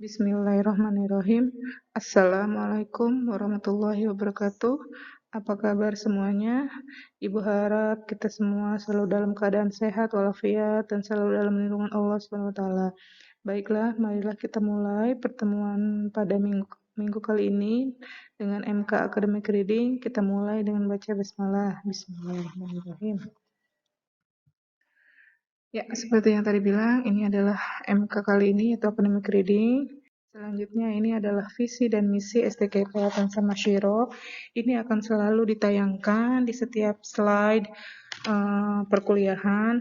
Bismillahirrahmanirrahim. Assalamualaikum warahmatullahi wabarakatuh. Apa kabar semuanya? Ibu harap kita semua selalu dalam keadaan sehat walafiat dan selalu dalam lindungan Allah Subhanahu wa taala. Baiklah, marilah kita mulai pertemuan pada minggu kali ini dengan MK Academic Reading. Kita mulai dengan baca basmalah. Bismillahirrahmanirrahim. Ya, seperti yang tadi bilang, ini adalah MK kali ini, yaitu Academic Reading. Selanjutnya ini adalah visi dan misi STKP Tansa Masyiro. Ini akan selalu ditayangkan di setiap slide perkuliahan.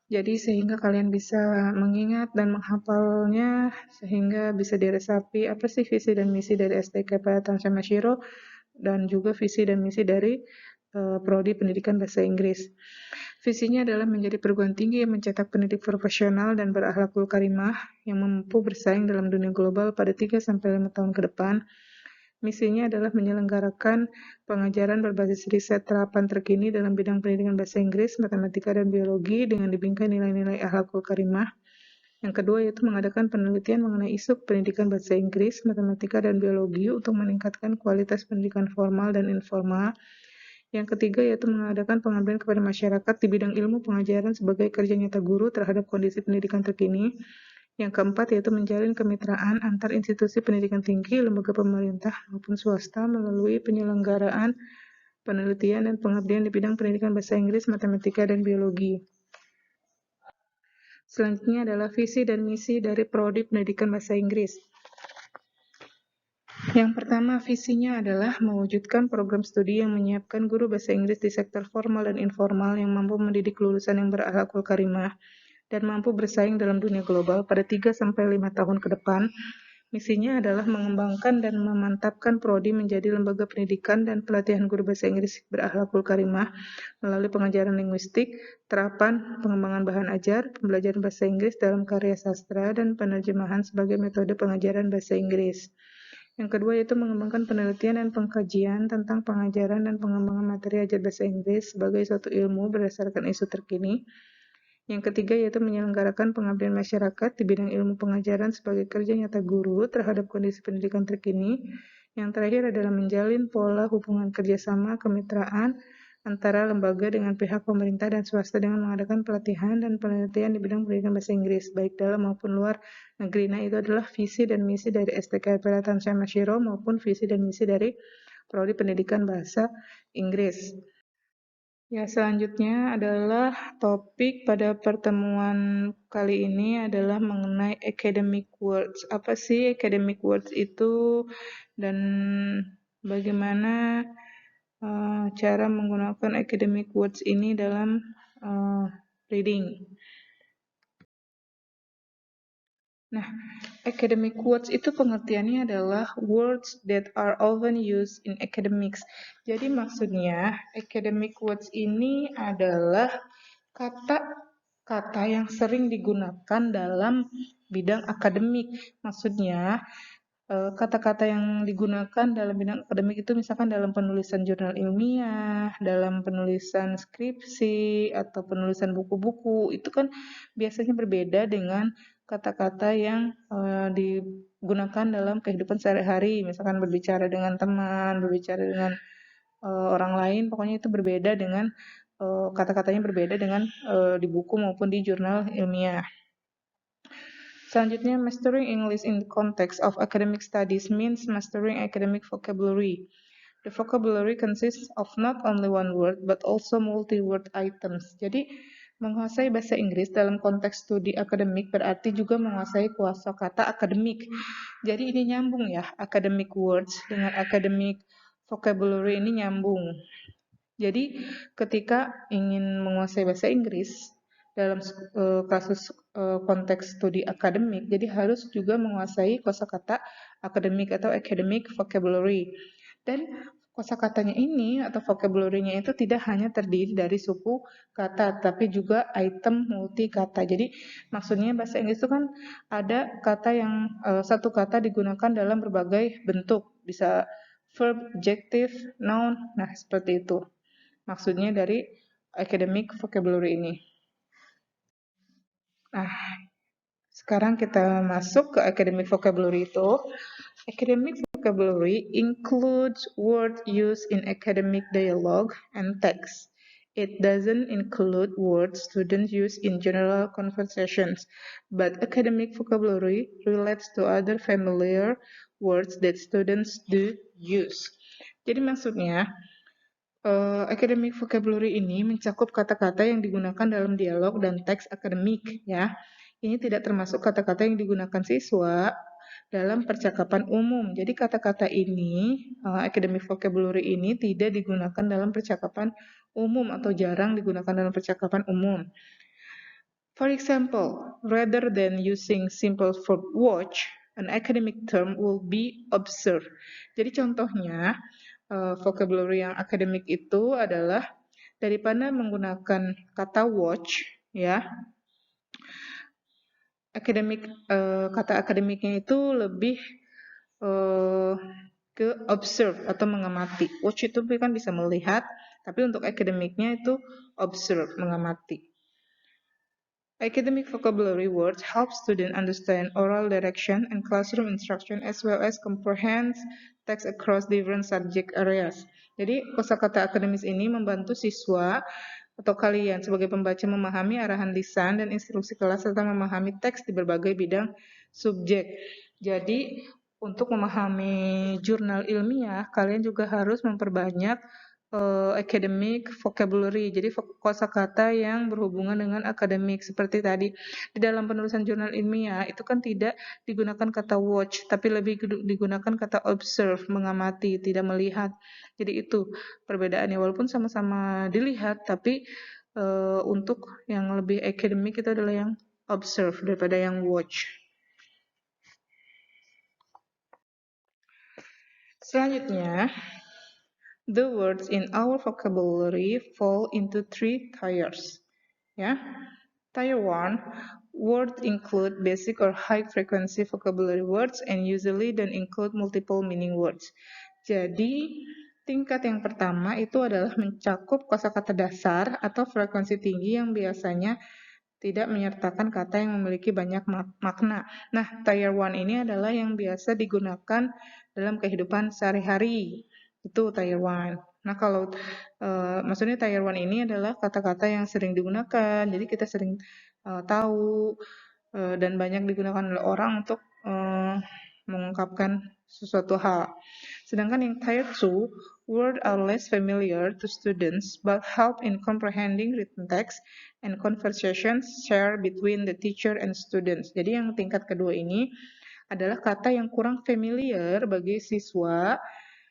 Jadi sehingga kalian bisa mengingat dan menghafalnya, sehingga bisa diresapi apa sih visi dan misi dari STKP Tansa Masyiro, dan juga visi dan misi dari Prodi Pendidikan Bahasa Inggris. Visinya adalah menjadi perguruan tinggi yang mencetak pendidik profesional dan berakhlakul karimah yang mampu bersaing dalam dunia global pada 3-5 tahun ke depan. Misinya adalah menyelenggarakan pengajaran berbasis riset terapan terkini dalam bidang pendidikan bahasa Inggris, matematika, dan biologi dengan dibingkai nilai-nilai akhlakul karimah. Yang kedua yaitu mengadakan penelitian mengenai isu pendidikan bahasa Inggris, matematika, dan biologi untuk meningkatkan kualitas pendidikan formal dan informal. Yang ketiga yaitu mengadakan pengabdian kepada masyarakat di bidang ilmu pengajaran sebagai kerja nyata guru terhadap kondisi pendidikan terkini. Yang keempat yaitu menjalin kemitraan antar institusi pendidikan tinggi, lembaga pemerintah maupun swasta melalui penyelenggaraan penelitian dan pengabdian di bidang pendidikan bahasa Inggris, matematika, dan biologi. Selanjutnya adalah visi dan misi dari Prodi Pendidikan Bahasa Inggris. Yang pertama, visinya adalah mewujudkan program studi yang menyiapkan guru bahasa Inggris di sektor formal dan informal yang mampu mendidik lulusan yang berakhlakul karimah dan mampu bersaing dalam dunia global pada 3-5 tahun ke depan. Misinya adalah mengembangkan dan memantapkan prodi menjadi lembaga pendidikan dan pelatihan guru bahasa Inggris berakhlakul karimah melalui pengajaran linguistik, terapan, pengembangan bahan ajar, pembelajaran bahasa Inggris dalam karya sastra, dan penerjemahan sebagai metode pengajaran bahasa Inggris. Yang kedua yaitu mengembangkan penelitian dan pengkajian tentang pengajaran dan pengembangan materi ajar bahasa Inggris sebagai suatu ilmu berdasarkan isu terkini. Yang ketiga yaitu menyelenggarakan pengabdian masyarakat di bidang ilmu pengajaran sebagai kerja nyata guru terhadap kondisi pendidikan terkini. Yang terakhir adalah menjalin pola hubungan kerjasama kemitraan antara lembaga dengan pihak pemerintah dan swasta dengan mengadakan pelatihan dan penelitian di bidang pendidikan bahasa Inggris, baik dalam maupun luar negeri. Nah, itu adalah visi dan misi dari STKP Tansa Masyiro maupun visi dan misi dari Prodi Pendidikan Bahasa Inggris. Ya, selanjutnya adalah topik pada pertemuan kali ini adalah mengenai academic words. Apa sih academic words itu dan bagaimana cara menggunakan academic words ini dalam reading. Nah, academic words itu pengertiannya adalah words that are often used in academics. Jadi maksudnya academic words ini adalah kata-kata yang sering digunakan dalam bidang akademik. Maksudnya kata-kata yang digunakan dalam bidang akademik itu misalkan dalam penulisan jurnal ilmiah, dalam penulisan skripsi, atau penulisan buku-buku, itu kan biasanya berbeda dengan kata-kata yang digunakan dalam kehidupan sehari-hari, misalkan berbicara dengan teman, berbicara dengan orang lain, pokoknya itu berbeda dengan kata-katanya berbeda dengan di buku maupun di jurnal ilmiah. Selanjutnya, mastering English in the context of academic studies means mastering academic vocabulary. The vocabulary consists of not only one word, but also multi-word items. Jadi, menguasai bahasa Inggris dalam konteks studi akademik berarti juga menguasai kosakata akademik. Jadi, ini nyambung ya, academic words dengan academic vocabulary ini nyambung. Jadi, ketika ingin menguasai bahasa Inggris, dalam kasus konteks studi akademik, jadi harus juga menguasai kosakata akademik atau academic vocabulary. Dan kosakatanya ini atau vocabulary-nya itu tidak hanya terdiri dari suku kata, tapi juga item multi kata. Jadi maksudnya bahasa Inggris itu kan ada kata yang satu kata digunakan dalam berbagai bentuk, bisa verb, adjective, noun, nah seperti itu. Maksudnya dari academic vocabulary ini. Nah, Sekarang kita masuk ke academic vocabulary itu. Academic vocabulary includes word used in academic dialogue and text. It doesn't include words students use in general conversations, but academic vocabulary relates to other familiar words that students do use. Jadi maksudnya, academic vocabulary ini mencakup kata-kata yang digunakan dalam dialog dan teks akademik, ya. Ini tidak termasuk kata-kata yang digunakan siswa dalam percakapan umum. Jadi kata-kata ini, academic vocabulary ini tidak digunakan dalam percakapan umum atau jarang digunakan dalam percakapan umum. For example, rather than using simple verb watch, an academic term will be observe. Jadi contohnya, vocabulary yang akademik itu adalah daripada menggunakan kata watch, ya, kata akademiknya itu lebih ke observe atau mengamati. Watch itu kan bisa melihat, tapi untuk akademiknya itu observe, mengamati. Academic vocabulary words help students understand oral direction and classroom instruction as well as comprehend text across different subject areas. Jadi kosakata akademis ini membantu siswa atau kalian sebagai pembaca memahami arahan lisan dan instruksi kelas serta memahami teks di berbagai bidang subjek. Jadi untuk memahami jurnal ilmiah, kalian juga harus memperbanyak academic vocabulary. Jadi kosakata yang berhubungan dengan akademik seperti tadi. Di dalam penulisan jurnal ilmiah itu kan tidak digunakan kata watch, tapi lebih digunakan kata observe, mengamati, tidak melihat. Jadi itu perbedaannya, walaupun sama-sama dilihat, tapi untuk yang lebih akademik itu adalah yang observe daripada yang watch. Selanjutnya, the words in our vocabulary fall into 3 tiers. Ya, Tier 1, words include basic or high frequency vocabulary words and usually don't include multiple meaning words. Jadi, tingkat yang pertama itu adalah mencakup kosakata dasar atau frekuensi tinggi yang biasanya tidak menyertakan kata yang memiliki banyak makna. Nah, Tier 1 ini adalah yang biasa digunakan dalam kehidupan sehari-hari. Itu Tier 1. Nah, kalau maksudnya Tier 1 ini adalah kata-kata yang sering digunakan, jadi kita sering tahu dan banyak digunakan oleh orang untuk mengungkapkan sesuatu hal. Sedangkan yang Tier 2, words are less familiar to students but help in comprehending written text and conversations shared between the teacher and students. Jadi yang tingkat kedua ini adalah kata yang kurang familiar bagi siswa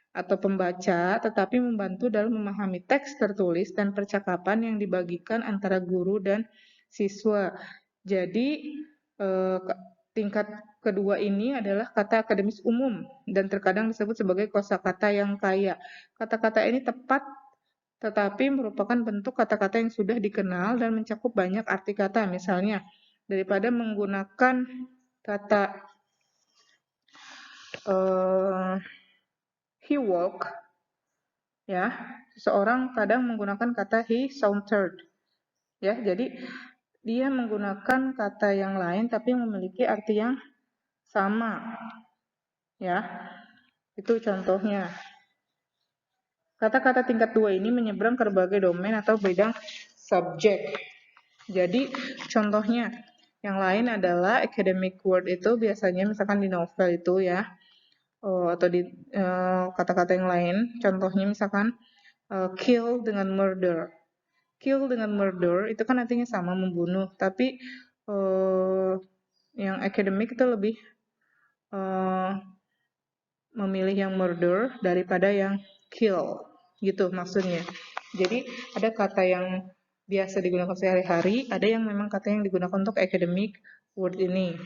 atau pembaca, tetapi membantu dalam memahami teks tertulis dan percakapan yang dibagikan antara guru dan siswa. Jadi tingkat kedua ini adalah kata akademis umum dan terkadang disebut sebagai kosakata yang kaya. Kata-kata ini tepat tetapi merupakan bentuk kata-kata yang sudah dikenal dan mencakup banyak arti kata. Misalnya, daripada menggunakan kata he walk, ya, seseorang kadang menggunakan kata he sauntered, ya. Jadi dia menggunakan kata yang lain tapi memiliki arti yang sama, ya. Itu contohnya. Kata-kata tingkat 2 ini menyeberang ke berbagai domain atau bidang subjek. Jadi contohnya yang lain adalah academic word itu biasanya misalkan di novel itu ya, atau di kata-kata yang lain. Contohnya misalkan kill dengan murder. Kill dengan murder itu kan artinya sama, membunuh. Tapi yang academic itu lebih memilih yang murder daripada yang kill, gitu maksudnya. Jadi ada kata yang biasa digunakan sehari-hari, ada yang memang kata yang digunakan untuk academic word ini.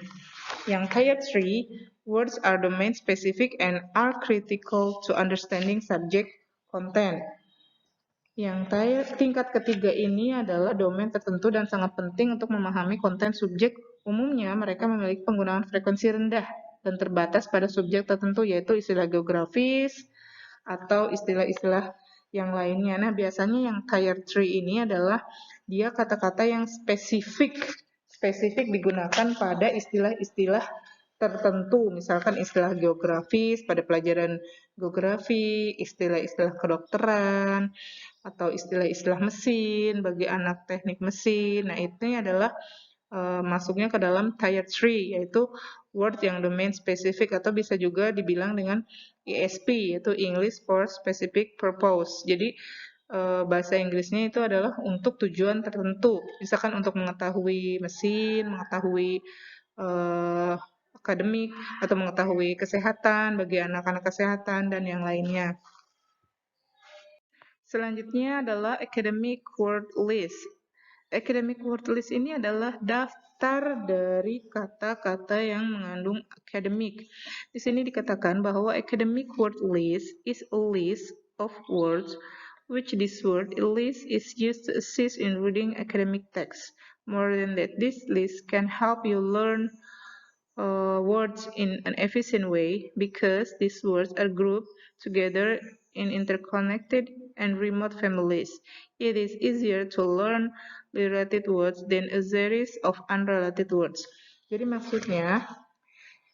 Yang Tier 3, words are domain specific and are critical to understanding subject content. Yang tingkat ketiga ini adalah domain tertentu dan sangat penting untuk memahami konten subjek. Umumnya mereka memiliki penggunaan frekuensi rendah dan terbatas pada subjek tertentu, yaitu istilah geografis atau istilah-istilah yang lainnya. Nah, biasanya yang Tier 3 ini adalah dia kata-kata yang spesifik spesifik digunakan pada istilah-istilah tertentu, misalkan istilah geografis pada pelajaran geografi, istilah-istilah kedokteran, atau istilah-istilah mesin bagi anak teknik mesin. Nah, ini adalah masuknya ke dalam tier 3, yaitu word yang domain spesifik atau bisa juga dibilang dengan ESP, yaitu English for Specific Purpose. Jadi bahasa Inggrisnya itu adalah untuk tujuan tertentu, misalkan untuk mengetahui mesin, mengetahui akademik, atau mengetahui kesehatan bagi anak-anak kesehatan dan yang lainnya. Selanjutnya adalah academic word list. Academic word list ini adalah daftar dari kata-kata yang mengandung academic. Di sini dikatakan bahwa academic word list is a list of words which this word list is used to assist in reading academic text. More than that, this list can help you learn words in an efficient way because these words are grouped together in interconnected and remote families. It is easier to learn related words than a series of unrelated words. Jadi maksudnya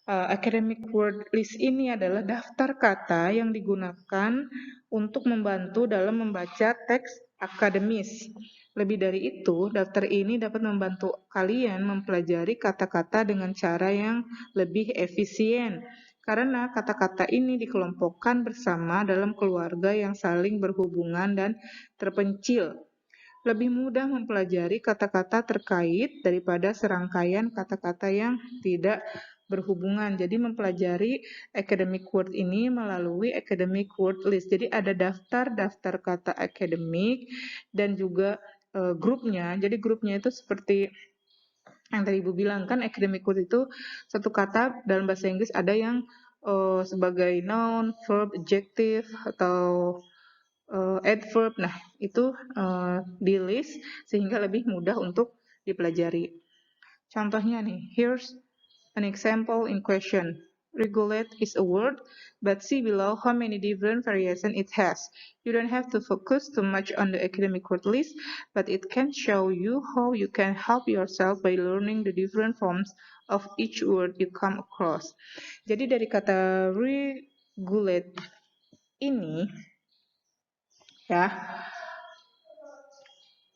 academic word list ini adalah daftar kata yang digunakan untuk membantu dalam membaca teks akademis. Lebih dari itu, daftar ini dapat membantu kalian mempelajari kata-kata dengan cara yang lebih efisien. Karena kata-kata ini dikelompokkan bersama dalam keluarga yang saling berhubungan dan terpencil. Lebih mudah mempelajari kata-kata terkait daripada serangkaian kata-kata yang tidak berhubungan. Jadi mempelajari academic word ini melalui academic word list. Jadi ada daftar-daftar kata akademik dan juga grupnya. Jadi grupnya itu seperti yang tadi Ibu bilang kan, academic word itu satu kata dalam bahasa Inggris ada yang sebagai noun, verb, adjective, atau adverb. Nah, itu di list sehingga lebih mudah untuk dipelajari. Contohnya nih, here's an example in question. Regulate is a word, but see below how many different variations it has. You don't have to focus too much on the academic word list, but it can show you how you can help yourself by learning the different forms of each word you come across. Jadi dari kata regulate ini, ya,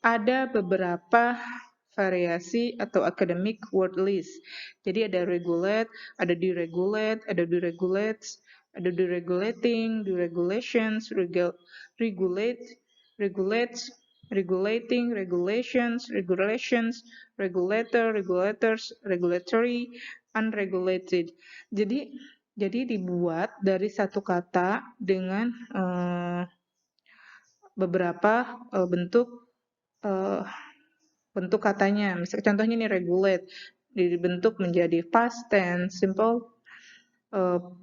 ada beberapa variasi atau academic word list. Jadi ada regulate, ada deregulate, ada deregulates, ada deregulating, deregulations, regulate, regulates, regulating, regulations, regulations, regulator, regulators, regulatory, unregulated. Jadi dibuat dari satu kata dengan beberapa bentuk katanya. Misalnya contohnya ini regulate dibentuk menjadi past tense, simple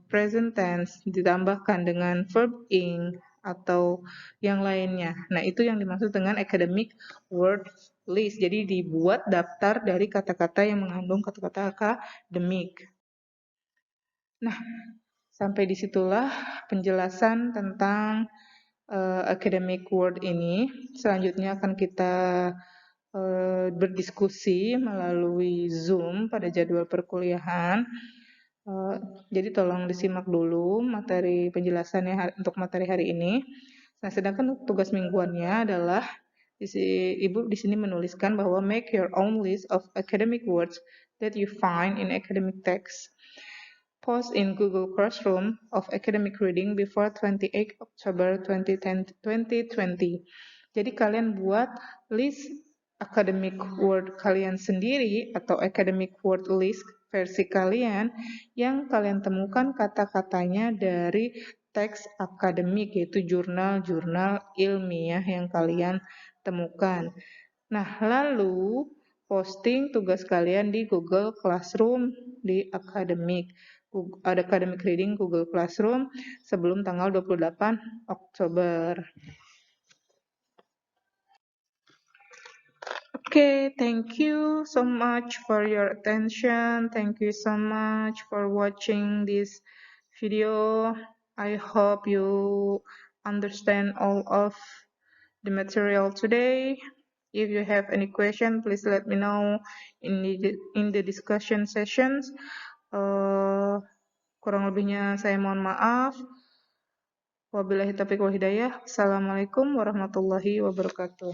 present tense, ditambahkan dengan verb ing atau yang lainnya. Nah, itu yang dimaksud dengan academic word list. Jadi dibuat daftar dari kata-kata yang mengandung kata-kata akademik. Nah, sampai disitulah penjelasan tentang academic word ini. Selanjutnya akan kita berdiskusi melalui Zoom pada jadwal perkuliahan. Jadi tolong disimak dulu materi penjelasannya untuk materi hari ini. Nah, sedangkan tugas mingguannya adalah Ibu di sini menuliskan bahwa make your own list of academic words that you find in academic text. Post in Google Classroom of academic reading before 28 October 2020. Jadi kalian buat list academic word kalian sendiri atau academic word list versi kalian yang kalian temukan kata-katanya dari teks akademik, yaitu jurnal-jurnal ilmiah yang kalian temukan. Nah, lalu posting tugas kalian di Google Classroom di academic reading Google Classroom sebelum tanggal 28 Oktober. Okay, thank you so much for your attention. Thank you so much for watching this video. I hope you understand all of the material today. If you have any question, please let me know in the discussion sessions. Kurang lebihnya saya mohon maaf. Wabillahi taufiq wal hidayah. Assalamualaikum warahmatullahi wabarakatuh.